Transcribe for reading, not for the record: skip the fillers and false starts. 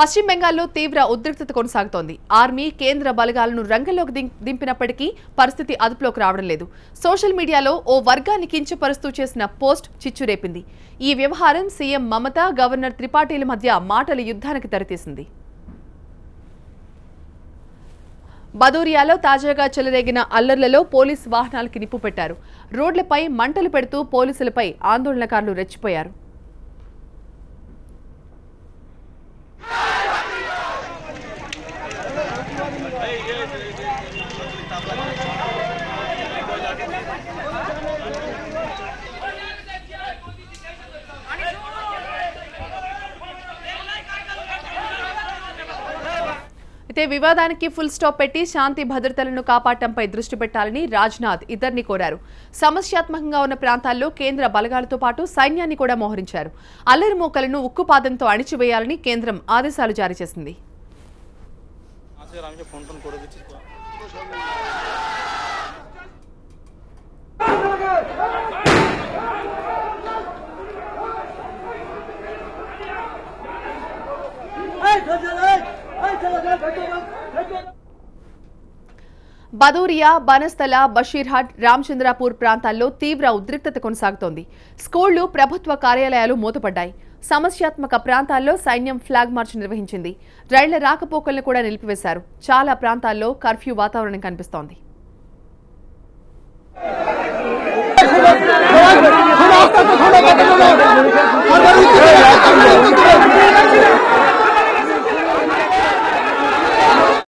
పశ్చిమ బెంగాల్లో తీవ్ర ఉద్రిక్తత కొనసాగుతోంది. ఆర్మీ కేంద్ర బలగాలను రంగంలోకి దింపినప్పటికీ పరిస్థితి అదుపులోకి రావడం లేదు. సోషల్ మీడియాలో ఓ వర్గాన్ని కించపరుస్తూ చేసిన పోస్ట్ చిచ్చురేపింది. ఈ వ్యవహారం సీఎం మమత, గవర్నర్ త్రిపాఠీల మధ్య మాటల యుద్ధానికి తెరతీసింది. బదూరియాలో తాజాగా చెలరేగిన అల్లర్లలో పోలీసు వాహనాలకి నిప్పు పెట్టారు. రోడ్లపై మంటలు పెడుతూ పోలీసులపై ఆందోళనకారులు రెచ్చిపోయారు. అయితే వివాదానికి ఫుల్ స్టాప్ పెట్టి శాంతి భద్రతలను కాపాడటంపై దృష్టి పెట్టాలని రాజ్నాథ్ ఇద్దరిని కోరారు. సమస్యాత్మకంగా ఉన్న ప్రాంతాల్లో కేంద్ర బలగాలతో పాటు సైన్యాన్ని కూడా మోహరించారు. అల్లరి మూకలను ఉక్కుపాదంతో అణిచివేయాలని కేంద్రం ఆదేశాలు జారీ చేసింది. బదూరియా, బనస్థల, బషీర్హాట్, రామచంద్రాపూర్ ప్రాంతాల్లో తీవ్ర ఉద్రిక్తత కొనసాగుతోంది. స్కూళ్లు, ప్రభుత్వ కార్యాలయాలు మూతపడ్డాయి. సమస్యాత్మక ప్రాంతాల్లో సైన్యం ఫ్లాగ్ మార్చ్ నిర్వహించింది. రైళ్ల రాకపోకలను కూడా నిలిపివేశారు. చాలా ప్రాంతాల్లో కర్ఫ్యూ వాతావరణం కనిపిస్తోంది.